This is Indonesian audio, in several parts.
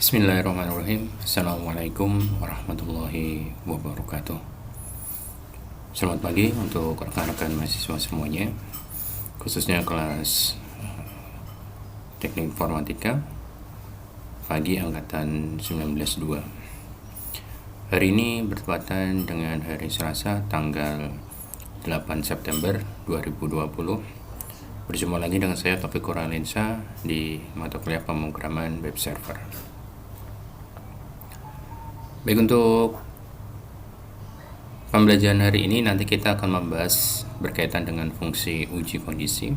Bismillahirrahmanirrahim. Assalamualaikum warahmatullahi wabarakatuh. Selamat pagi untuk rekan-rekan mahasiswa semuanya, khususnya kelas Teknik Informatika pagi angkatan 19.2. Hari ini bertepatan dengan hari Selasa tanggal 8 September 2020. Berjumpa lagi dengan saya Taufik Kurniawansyah di mata kuliah pemrograman web server. Baik, untuk pembelajaran hari ini nanti kita akan membahas berkaitan dengan fungsi uji kondisi,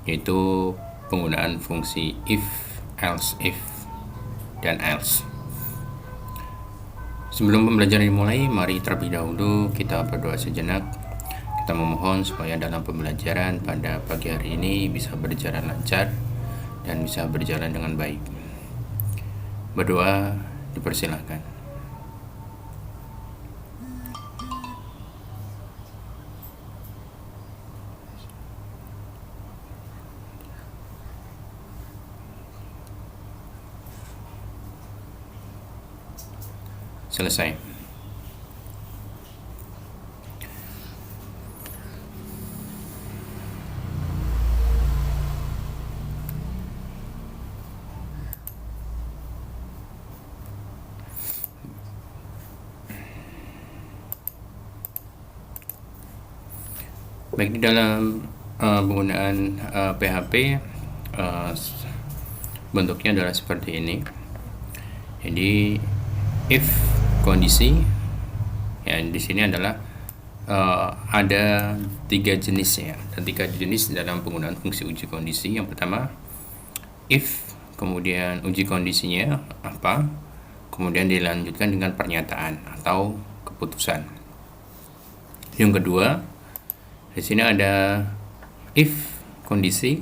yaitu penggunaan fungsi if, else if, dan else. Sebelum pembelajaran dimulai, mari terlebih dahulu kita berdoa sejenak. Kita memohon supaya dalam pembelajaran pada pagi hari ini bisa berjalan lancar dan bisa berjalan dengan baik. Berdoa dipersilahkan. Selesai. Baik, di dalam penggunaan PHP bentuknya adalah seperti ini. Jadi if kondisi, ya di sini adalah ada 3 jenis ya, dan 3 jenis dalam penggunaan fungsi uji kondisi. Yang pertama if, kemudian uji kondisinya apa, kemudian dilanjutkan dengan pernyataan atau keputusan. Yang kedua, di sini ada if kondisi,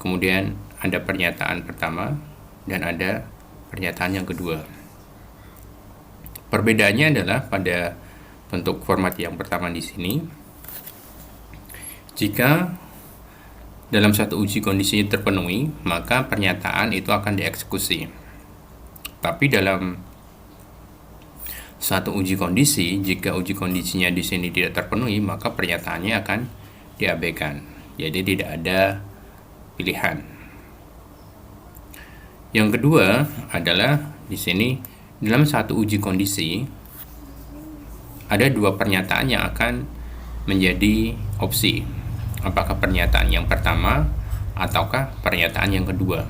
kemudian ada pernyataan pertama dan ada pernyataan yang kedua. Perbedaannya adalah pada bentuk format yang pertama di sini. Jika dalam satu uji kondisi terpenuhi, maka pernyataan itu akan dieksekusi. Tapi dalam satu uji kondisi, jika uji kondisinya di sini tidak terpenuhi, maka pernyataannya akan diabaikan. Jadi tidak ada pilihan. Yang kedua adalah di sini dalam satu uji kondisi ada 2 pernyataan yang akan menjadi opsi. Apakah pernyataan yang pertama ataukah pernyataan yang kedua?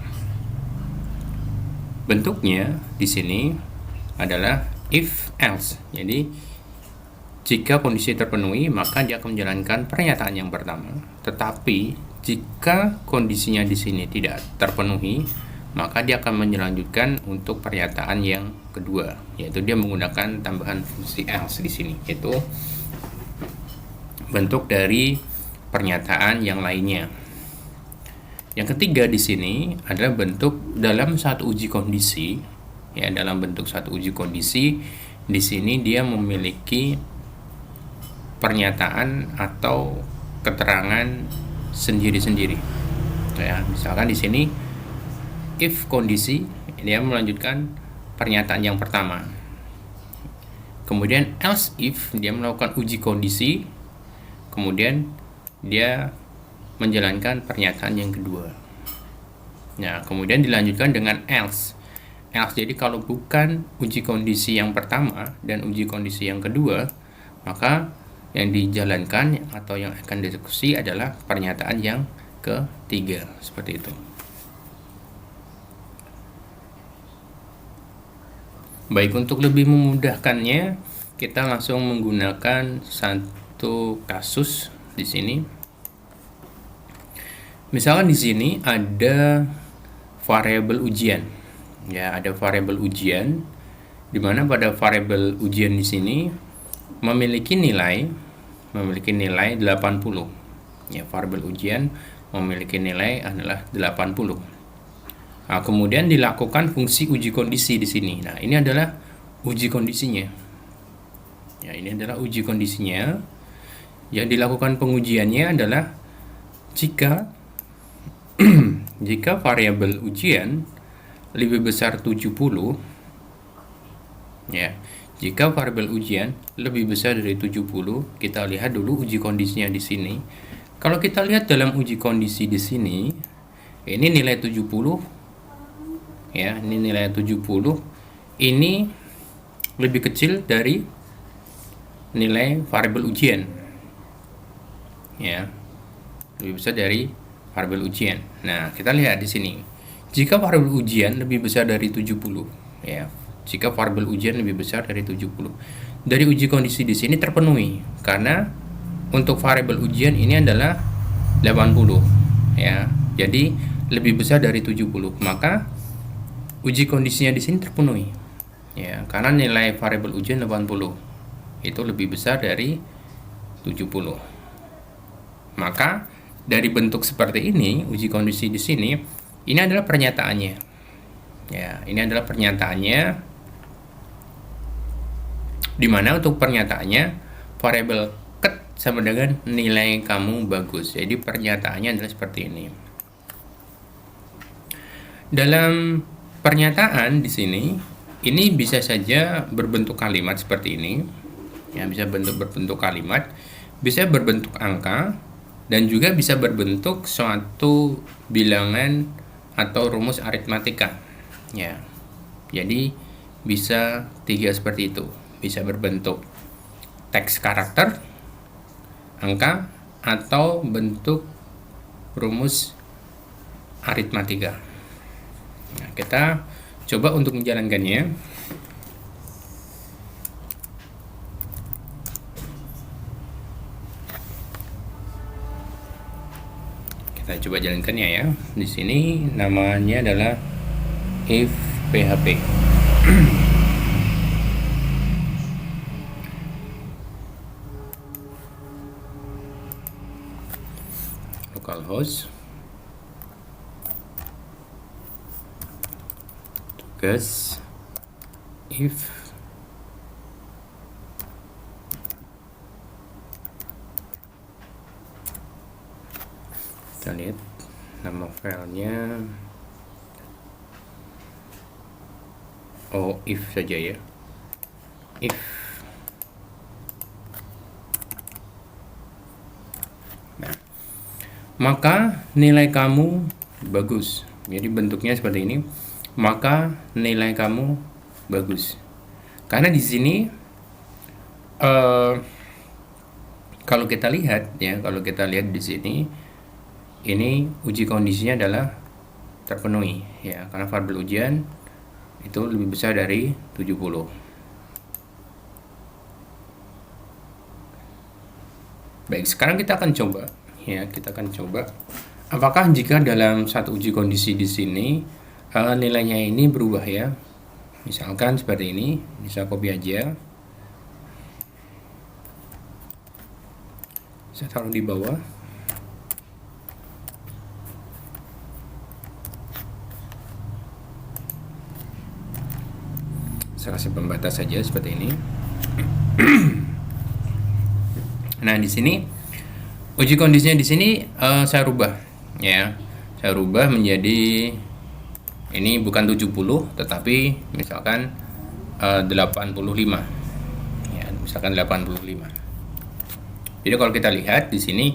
Bentuknya di sini adalah if else. Jadi jika kondisi terpenuhi, maka dia akan menjalankan pernyataan yang pertama. Tetapi jika kondisinya di sini tidak terpenuhi, maka dia akan melanjutkan untuk pernyataan yang kedua, yaitu dia menggunakan tambahan fungsi else di sini, yaitu bentuk dari pernyataan yang lainnya. Yang ketiga di sini adalah bentuk dalam satu uji kondisi. Ya, dalam bentuk satu uji kondisi di sini dia memiliki pernyataan atau keterangan sendiri-sendiri. Ya, misalkan di sini if kondisi, dia melanjutkan pernyataan yang pertama. Kemudian else if, dia melakukan uji kondisi, kemudian dia menjalankan pernyataan yang kedua. Nah, kemudian dilanjutkan dengan else. Jadi kalau bukan uji kondisi yang pertama dan uji kondisi yang kedua, maka yang dijalankan atau yang akan dieksekusi adalah pernyataan yang ketiga, seperti itu. Baik, untuk lebih memudahkannya, kita langsung menggunakan satu kasus di sini. Misalkan di sini ada variabel ujian. Ya, ada variabel ujian di mana pada variabel ujian di sini memiliki nilai 80. Ya, variabel ujian memiliki nilai adalah 80. Nah, kemudian dilakukan fungsi uji kondisi di sini. Nah, ini adalah uji kondisinya. Ya, ini adalah uji kondisinya. Yang dilakukan pengujiannya adalah jika jika variabel ujian lebih besar 70, ya. Jika variabel ujian lebih besar dari 70, kita lihat dulu uji kondisinya di sini. Kalau kita lihat dalam uji kondisi di sini, ini nilai 70, ya, ini nilai 70, ini lebih kecil dari nilai variabel ujian, ya, lebih besar dari variabel ujian. Nah, kita lihat di sini. Jika variabel ujian lebih besar dari 70, ya, jika variabel ujian lebih besar dari 70, dari uji kondisi di sini terpenuhi karena untuk variabel ujian ini adalah 80, ya. Jadi lebih besar dari 70, maka uji kondisinya di sini terpenuhi, ya, karena nilai variabel ujian 80 itu lebih besar dari 70. Maka dari bentuk seperti ini, uji kondisi di sini, ini adalah pernyataannya. Ya, ini adalah pernyataannya, di mana untuk pernyataannya variabel ket sama dengan nilai kamu bagus. Jadi pernyataannya adalah seperti ini. Dalam pernyataan di sini, ini bisa saja berbentuk kalimat seperti ini. Ya, bisa berbentuk kalimat, bisa berbentuk angka, dan juga bisa berbentuk suatu bilangan atau rumus aritmatika, ya. Jadi bisa 3 seperti itu, bisa berbentuk teks karakter, angka, atau bentuk rumus aritmatika. Nah, kita coba untuk menjalankannya. Kita coba jalankannya ya. Di sini namanya adalah if PHP. Localhost. Tugas if kita lihat nama filenya if saja ya, if. Nah, maka nilai kamu bagus. Jadi bentuknya seperti ini, maka nilai kamu bagus. Karena di sini kalau kita lihat ya, kalau kita lihat di sini, ini uji kondisinya adalah terpenuhi, ya, karena variabel ujian itu lebih besar dari 70. Baik, sekarang kita akan coba, ya, kita akan coba apakah jika dalam satu uji kondisi di sini nilainya ini berubah, ya. Misalkan seperti ini, bisa copy aja, saya taruh di bawah. Saya kasih pembatas saja seperti ini. Nah, di sini uji kondisinya di sini saya rubah, ya. Saya rubah menjadi ini bukan 70 tetapi misalkan 85. Ya, misalkan 85. Jadi kalau kita lihat di sini,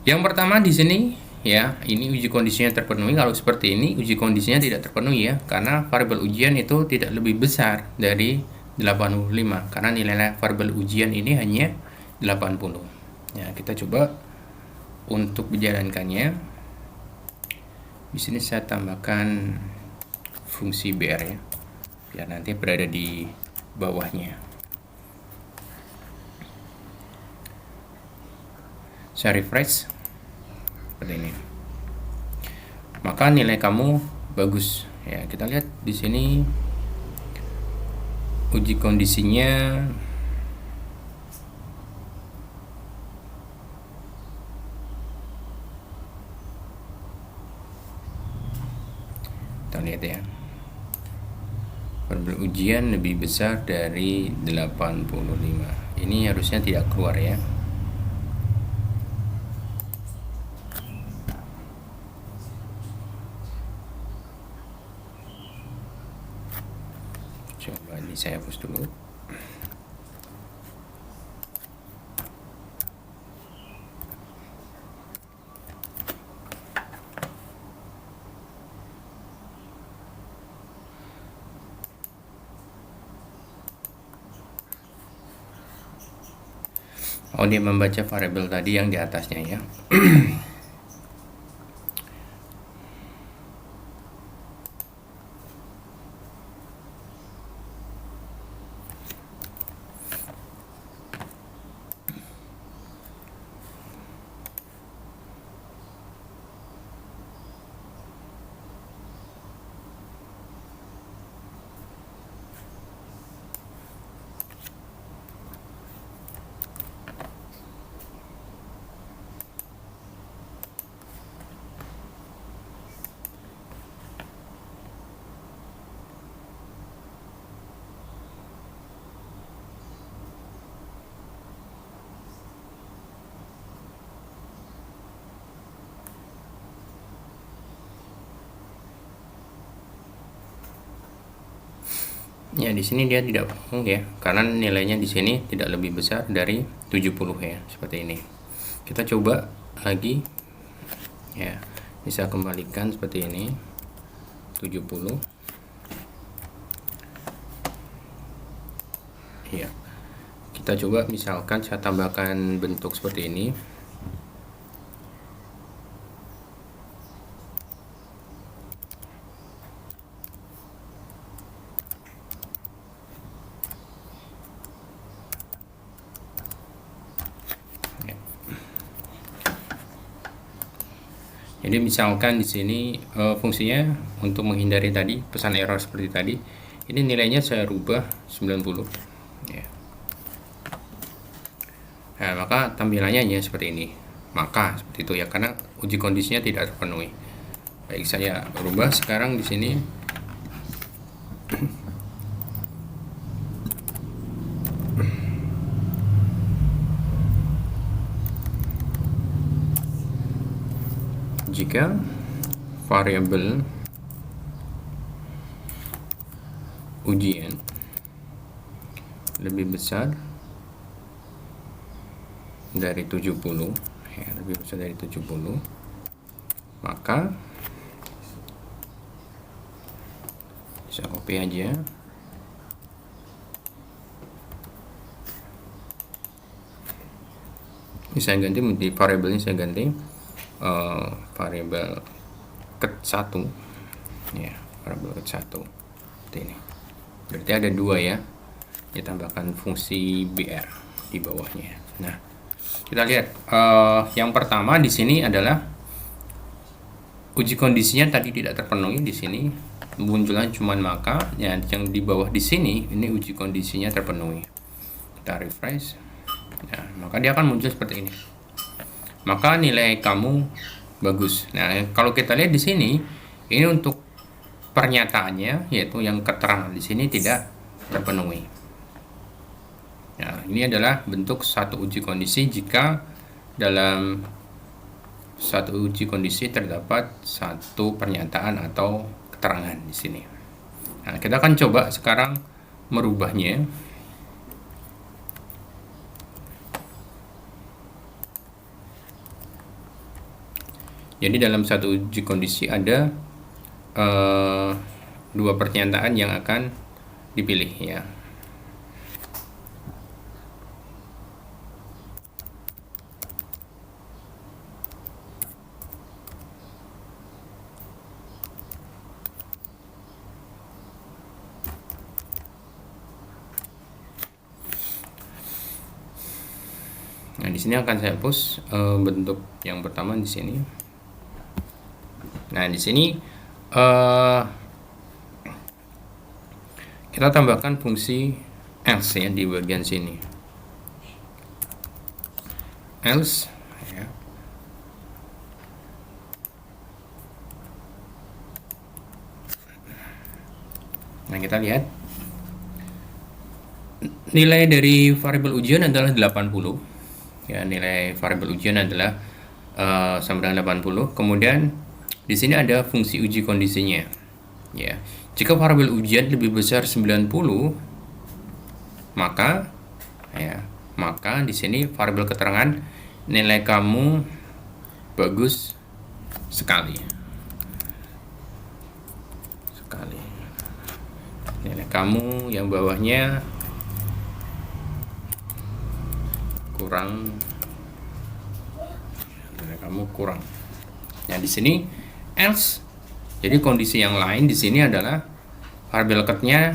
yang pertama di sini, ya, ini uji kondisinya terpenuhi. Kalau seperti ini uji kondisinya tidak terpenuhi, ya, karena variabel ujian itu tidak lebih besar dari 85, karena nilai variabel ujian ini hanya 80. Ya, kita coba untuk menjalankannya. Di sini saya tambahkan fungsi BR, ya, biar nanti berada di bawahnya. Saya refresh seperti ini, maka nilai kamu bagus, ya. Kita lihat di sini uji kondisinya kita lihat, ya, variabel ujian lebih besar dari 85. Ini harusnya tidak keluar, ya. Coba ini saya hapus dulu. Oh, dia membaca variabel tadi yang di atasnya ya. Ya, di sini dia tidak bohong ya, karena nilainya di sini tidak lebih besar dari 70 ya, seperti ini. Kita coba lagi ya, bisa kembalikan seperti ini 70 ya. Kita coba misalkan saya tambahkan bentuk seperti ini. Jadi misalkan di sini fungsinya untuk menghindari tadi pesan error seperti tadi, ini nilainya saya rubah 90 ya. Nah, maka tampilannya ya seperti ini. Maka seperti itu ya, karena uji kondisinya tidak terpenuhi. Baik, saya rubah sekarang di sini. Jika variabel ujian lebih besar dari 70 ya, lebih besar dari 70, maka bisa copy aja. Ini saya ganti di variabelnya, saya ganti variabel ket1 ya, variabel ket1 seperti ini. Berarti ada dua ya, ditambahkan fungsi br di bawahnya. Nah, kita lihat yang pertama di sini adalah uji kondisinya tadi tidak terpenuhi. Di sini munculnya cuma maka ya, yang di bawah di sini ini uji kondisinya terpenuhi. Kita refresh, nah, maka dia akan muncul seperti ini. Maka nilai kamu bagus. Nah, kalau kita lihat di sini, ini untuk pernyataannya, yaitu yang keterangan di sini tidak terpenuhi. Nah, ini adalah bentuk satu uji kondisi jika dalam satu uji kondisi terdapat satu pernyataan atau keterangan di sini. Nah, kita akan coba sekarang merubahnya. Jadi dalam satu uji kondisi ada dua pernyataan yang akan dipilih ya. Nah, di sini akan saya hapus bentuk yang pertama di sini. Nah, di sini kita tambahkan fungsi else ya di bagian sini. Else ya. Nah, kita lihat nilai dari variabel ujian adalah 80 ya, nilai variabel ujian adalah sama dengan 80. Kemudian di sini ada fungsi uji kondisinya. Ya. Jika variabel ujian lebih besar 90, maka di sini variabel keterangan nilai kamu bagus sekali. Nilai kamu yang bawahnya kurang. Nilai kamu kurang. Nah, di sini else. Jadi kondisi yang lain di sini adalah variabel cut-nya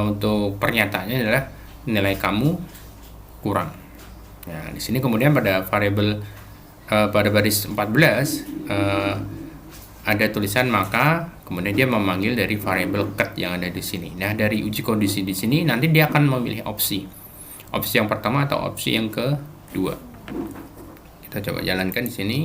untuk pernyataannya adalah nilai kamu kurang. Nah, di sini kemudian pada variabel pada baris 14 ada tulisan maka, kemudian dia memanggil dari variabel cut yang ada di sini. Nah, dari uji kondisi di sini nanti dia akan memilih opsi yang pertama atau opsi yang kedua. Kita coba jalankan di sini.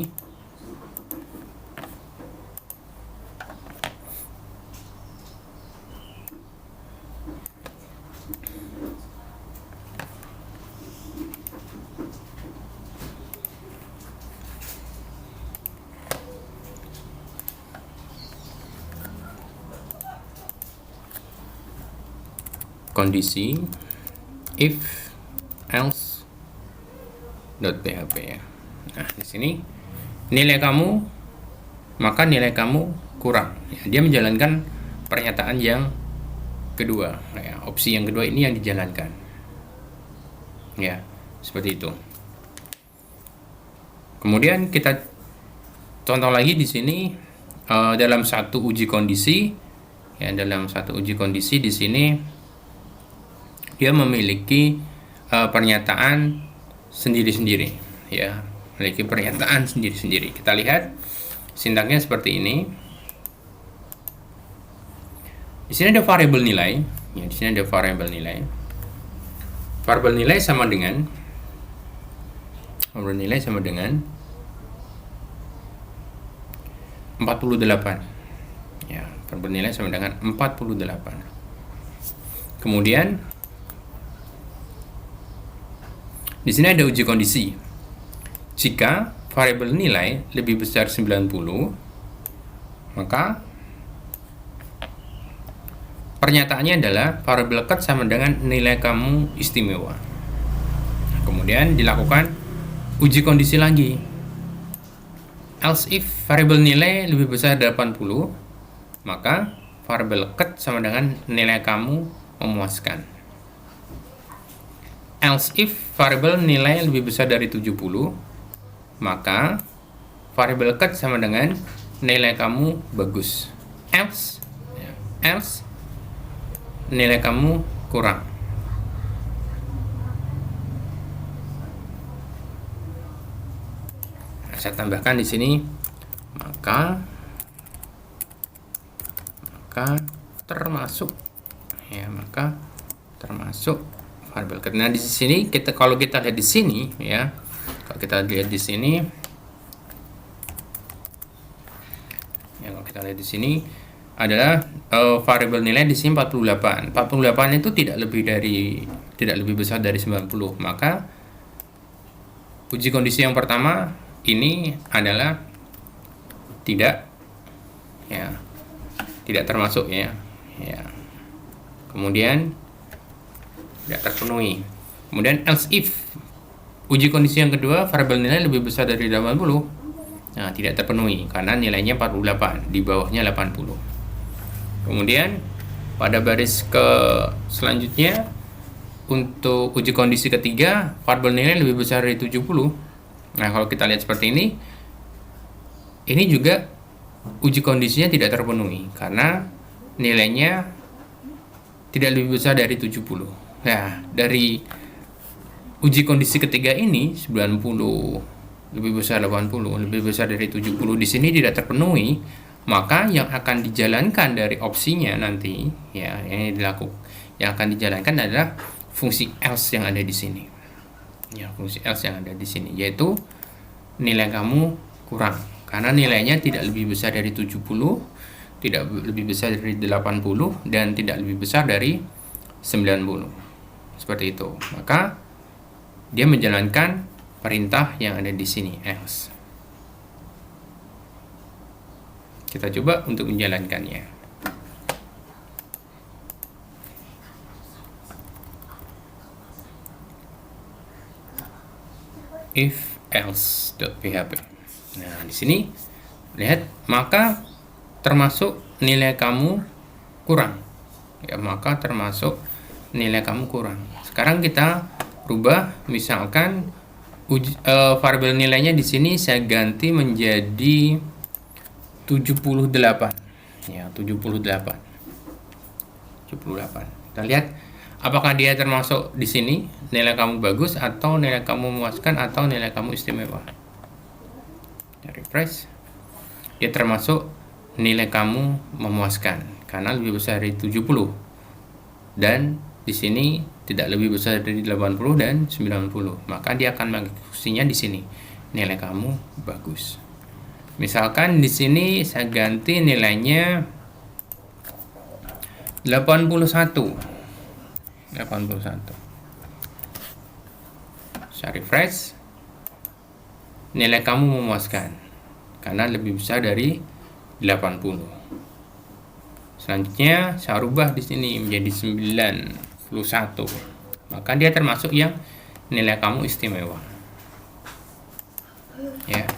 Kondisi if else .php ya. Nah, di sini nilai kamu, maka nilai kamu kurang. Ya, dia menjalankan pernyataan yang kedua. Ya, opsi yang kedua ini yang dijalankan. Ya, seperti itu. Kemudian kita contoh lagi di sini dalam satu uji kondisi. Ya, dalam satu uji kondisi di sini dia memiliki pernyataan sendiri-sendiri, ya, memiliki pernyataan sendiri-sendiri. Kita lihat sintaknya seperti ini. Di sini ada variabel nilai, ya, di sini ada variabel nilai. Variabel nilai sama dengan 48. Ya, variabel nilai sama dengan 48. Kemudian di sini ada uji kondisi. Jika variabel nilai lebih besar 90, maka pernyataannya adalah variabel cut sama dengan nilai kamu istimewa. Kemudian dilakukan uji kondisi lagi. Else if variabel nilai lebih besar 80, maka variabel cut sama dengan nilai kamu memuaskan. Else if variabel nilai lebih besar dari 70, maka variabel cut sama dengan nilai kamu bagus. Else nilai kamu kurang. Nah, saya tambahkan di sini maka termasuk, ya, maka termasuk variabel cut. Nah, di sini kalau kita lihat di sini, ya, kalau kita lihat di sini, ya, kalau kita lihat di sini adalah variabel nilai di sini 48. 48 itu tidak lebih besar dari 90. Maka uji kondisi yang pertama ini adalah tidak termasuk, ya. Kemudian tidak terpenuhi. Kemudian else if uji kondisi yang kedua variabel nilai lebih besar dari 80, nah, tidak terpenuhi karena nilainya 48, di bawahnya 80. Kemudian pada baris selanjutnya untuk uji kondisi ketiga variabel nilai lebih besar dari 70. Nah, kalau kita lihat seperti ini juga uji kondisinya tidak terpenuhi karena nilainya tidak lebih besar dari 70. Nah, dari uji kondisi ketiga ini 90 lebih besar 80, lebih besar dari 70 di sini tidak terpenuhi, maka yang akan dijalankan dari opsinya nanti, ya, yang akan dijalankan adalah fungsi else yang ada di sini. Ya, fungsi else yang ada di sini yaitu nilai kamu kurang karena nilainya tidak lebih besar dari 70, tidak lebih besar dari 80 dan tidak lebih besar dari 90. Seperti itu. Maka dia menjalankan perintah yang ada di sini, else. Kita coba untuk menjalankannya. if else.php. Nah, di sini lihat, maka termasuk nilai kamu kurang. Ya, maka termasuk nilai kamu kurang. Sekarang kita rubah, misalkan variabel nilainya di sini saya ganti menjadi 78. Ya, 78. Kita lihat apakah dia termasuk di sini nilai kamu bagus, atau nilai kamu memuaskan, atau nilai kamu istimewa. Refresh. Dia termasuk nilai kamu memuaskan karena lebih besar dari 70, dan di sini tidak lebih besar dari 80 dan 90, maka dia akan mengeksekusinya di sini. Nilai kamu bagus. Misalkan di sini saya ganti nilainya 81. Saya refresh. Nilai kamu memuaskan karena lebih besar dari 80. Selanjutnya saya rubah di sini menjadi 91. Maka dia termasuk yang nilai kamu istimewa. Ya.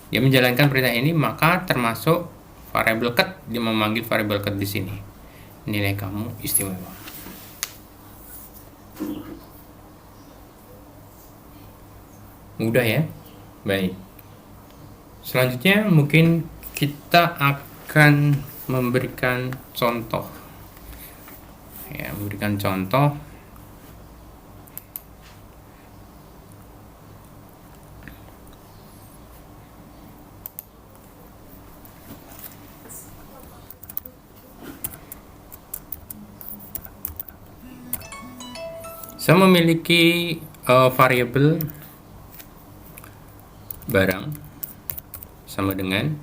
Dia menjalankan perintah ini, maka termasuk variabel cut. Dia memanggil variabel cut di sini. Nilai kamu istimewa. Mudah ya? Baik. Selanjutnya mungkin kita akan memberikan contoh. Ya, memberikan contoh. Saya memiliki variabel barang sama dengan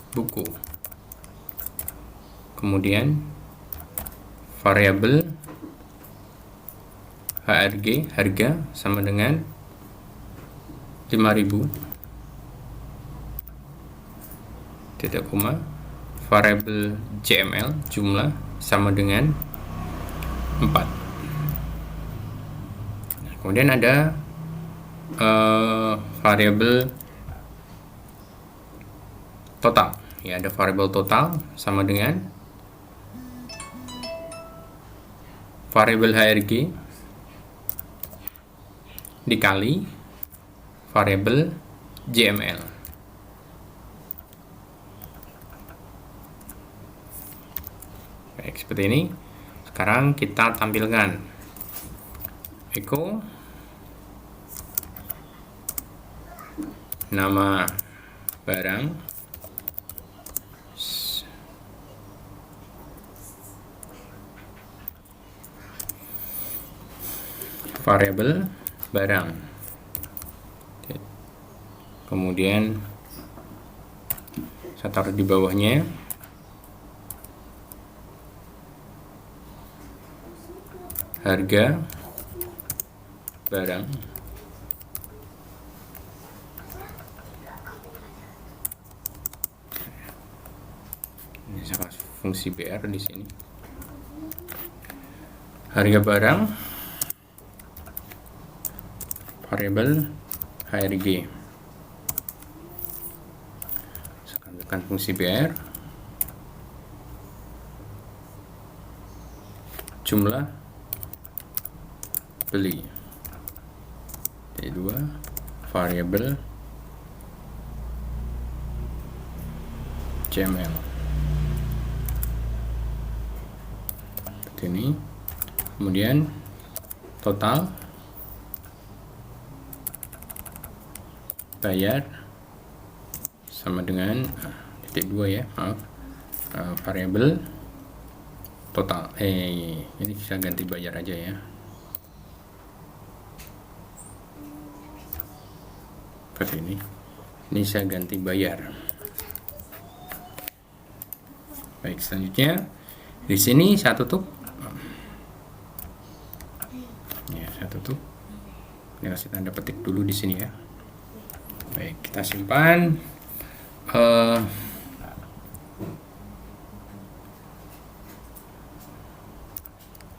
buku. Kemudian variabel HRG, harga, sama dengan 5.000. Titik koma. Variabel JML, jumlah, sama dengan 4. Kemudian ada variabel total. Ya, ada variabel total sama dengan variabel HRG dikali variabel JML. Baik, seperti ini. Sekarang kita tampilkan echo nama barang variabel barang, kemudian saya taruh di bawahnya harga barang, ini saya kasih fungsi BR di sini. Harga barang variabel HRG. Saya tekan fungsi BR, jumlah beli. T2 variabel JML. Seperti ini. Kemudian total bayar sama dengan titik 2 ya, maaf, variabel total. Ini bisa ganti bayar aja ya. Seperti ini. Ini saya ganti bayar. Baik, selanjutnya di sini saya tutup. Ya, saya tutup. Ini kasih tanda petik dulu di sini ya. Baik, kita simpan.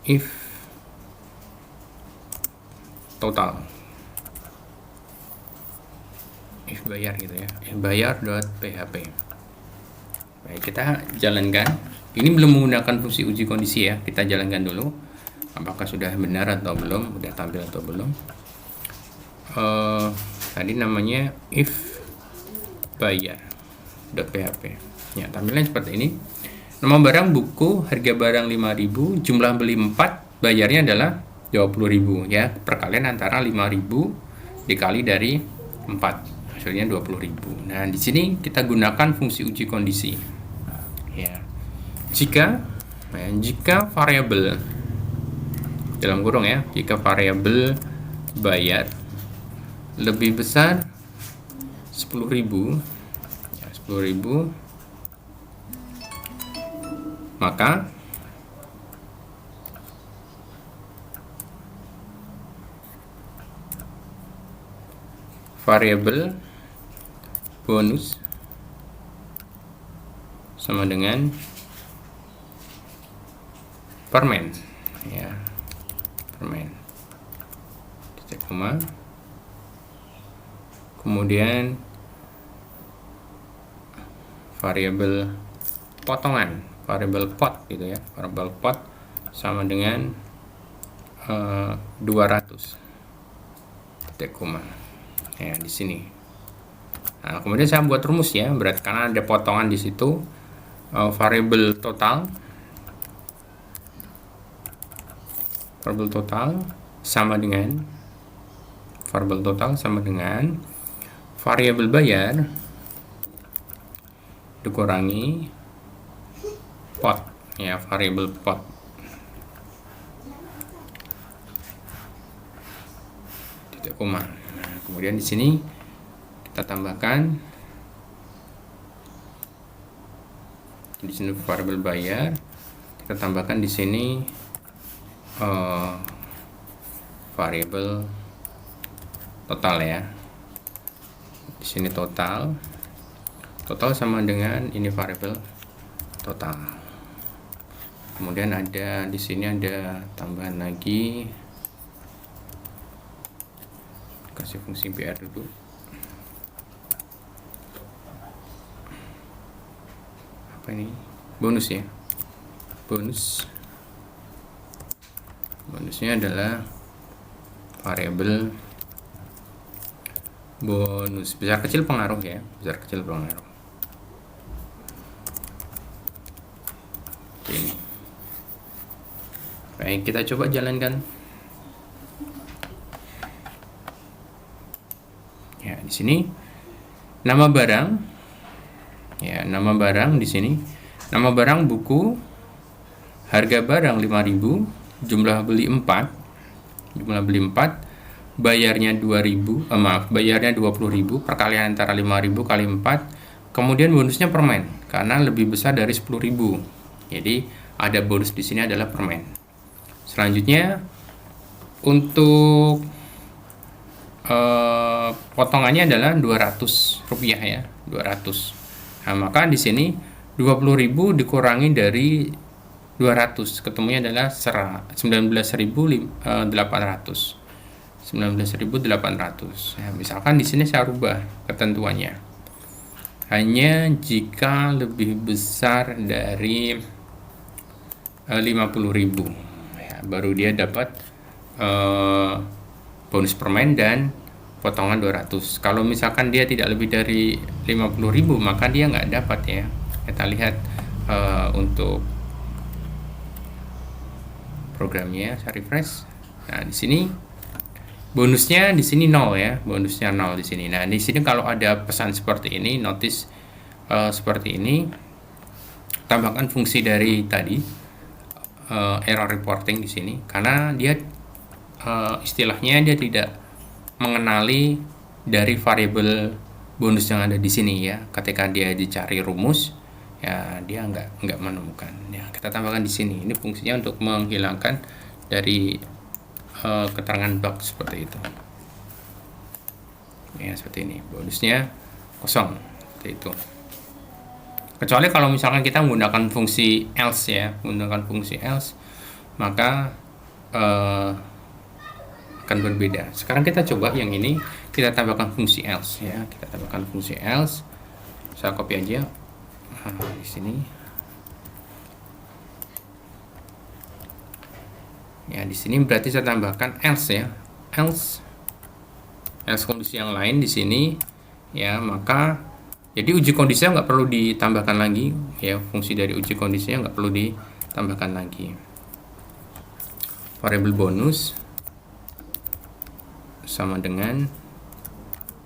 If total. bayar gitu ya, bayar.php. Baik, kita jalankan. Ini belum menggunakan fungsi uji kondisi ya, kita jalankan dulu apakah sudah benar atau belum, sudah tampil atau belum. Tadi namanya if bayar.php ya, tampilannya seperti ini. Nama barang buku, harga barang 5.000, jumlah beli 4, bayarnya adalah 20.000 ya. Perkalian antara 5.000 dikali dari 4, hasilnya 20.000. Nah, di sini kita gunakan fungsi uji kondisi. Ya. Jika variabel dalam kurung ya, jika variabel bayar lebih besar 10.000 ya, 10.000, maka variabel bonus sama dengan permen ya, permen titik koma, kemudian variabel potongan, variabel pot gitu ya, variabel pot sama dengan 200 titik koma ya di sini. Nah, kemudian saya buat rumus ya, berarti karena ada potongan di situ, variabel total sama dengan variabel bayar dikurangi pot ya, variabel pot. Titik koma. Nah, kemudian di sini kita tambahkan di sini variabel bayar, kita tambahkan di sini variabel total ya. Di sini total sama dengan ini variabel total. Kemudian ada di sini ada tambahan lagi, kasih fungsi BR dulu. Apa ini? Bonus ya. Bonusnya adalah variabel bonus, besar kecil pengaruh ya, besar kecil pengaruh. Ini. Baik, kita coba jalankan. Ya, di sini nama barang. Ya, nama barang di sini. Nama barang buku, harga barang 5.000, jumlah beli 4, bayarnya 20.000, perkalian antara 5.000 kali 4, kemudian bonusnya permen karena lebih besar dari 10.000. Jadi ada bonus di sini adalah permen. Selanjutnya untuk potongannya adalah 200 rupiah ya, 200. Nah, maka di sini 20.000 dikurangi dari 200, ketemunya adalah 19.800. Ya, misalkan di sini saya rubah ketentuannya. Hanya jika lebih besar dari 50.000 ya, baru dia dapat bonus permen dan potongan 200. Kalau misalkan dia tidak lebih dari 50.000 maka dia nggak dapat ya. Kita lihat untuk programnya, saya refresh. Nah, di sini bonusnya di sini 0 ya, bonusnya 0 di sini. Nah, di sini kalau ada pesan seperti ini, notice seperti ini, tambahkan fungsi dari tadi error reporting di sini karena dia istilahnya dia tidak mengenali dari variabel bonus yang ada di sini ya. Ketika dia dicari rumus ya dia nggak menemukan ya, kita tambahkan di sini. Ini fungsinya untuk menghilangkan dari keterangan bug seperti itu ya, seperti ini, bonusnya kosong seperti itu. Kecuali kalau misalkan kita menggunakan fungsi else ya, maka akan berbeda. Sekarang kita coba yang ini, kita tambahkan fungsi else ya. Kita tambahkan fungsi else. Saya copy aja di sini. Ya, di sini berarti saya tambahkan else ya. Else kondisi yang lain di sini ya, maka jadi uji kondisinya nggak perlu ditambahkan lagi ya, fungsi dari uji kondisinya nggak perlu ditambahkan lagi. Variabel bonus sama dengan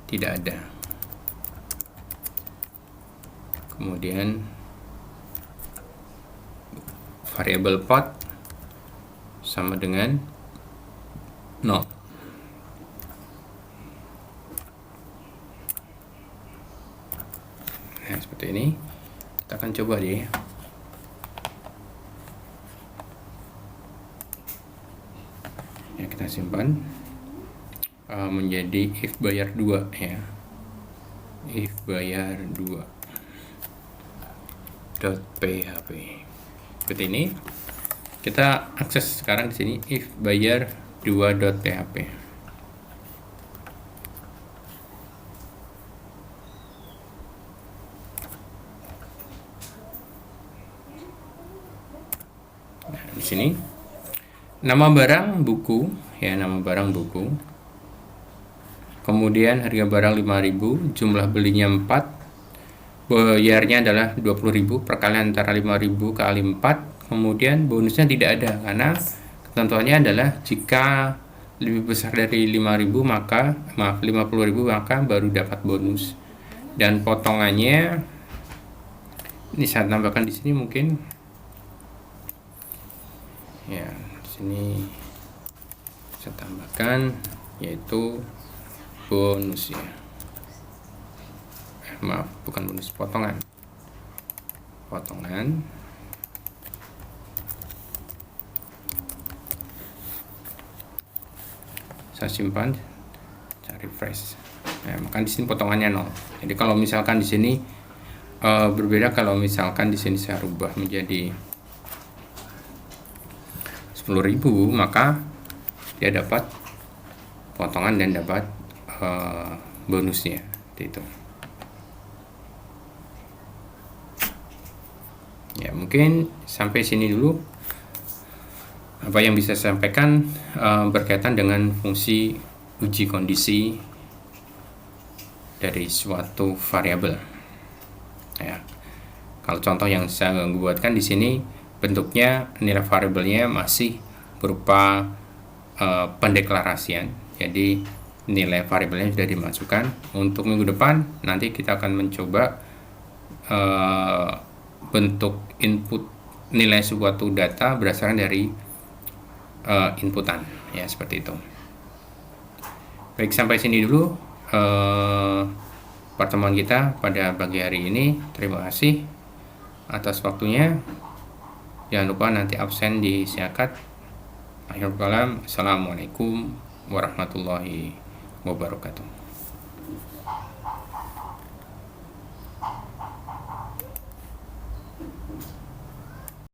tidak ada. Kemudian variabel pot sama dengan 0. Nah, seperti ini. Kita akan coba deh. Ya, kita simpan menjadi if bayar 2 ya. If bayar 2 .php. Seperti ini. Kita akses sekarang di sini if bayar 2.php. Nah, di sini nama barang buku ya, nama barang buku. Kemudian harga barang 5.000, jumlah belinya 4. Bayarnya adalah 20.000, perkalian antara 5.000 kali 4. Kemudian bonusnya tidak ada karena ketentuannya adalah jika lebih besar dari 5.000 maka 50.000 maka baru dapat bonus. Dan potongannya ini saya tambahkan di sini mungkin ya, di sini saya tambahkan yaitu bonus ya. Maaf, bukan bonus, potongan. Saya simpan, saya refresh. Nah, maka di sini potongannya 0. Jadi kalau misalkan di sini berbeda, kalau misalkan di sini saya rubah menjadi 10.000, maka dia dapat potongan dan dapat bonusnya. Itu. Ya, mungkin sampai sini dulu apa yang bisa saya sampaikan berkaitan dengan fungsi uji kondisi dari suatu variabel. Ya, kalau contoh yang saya buatkan di sini bentuknya nilai variabelnya masih berupa pendeklarasian. Jadi nilai variabelnya sudah dimasukkan. Untuk minggu depan nanti kita akan mencoba bentuk input nilai suatu data berdasarkan dari inputan ya, seperti itu. Baik, sampai sini dulu pertemuan kita pada pagi hari ini. Terima kasih atas waktunya. Jangan lupa nanti absen di siakat. Akhirul kalam, assalamualaikum warahmatullahi wabarakatuh.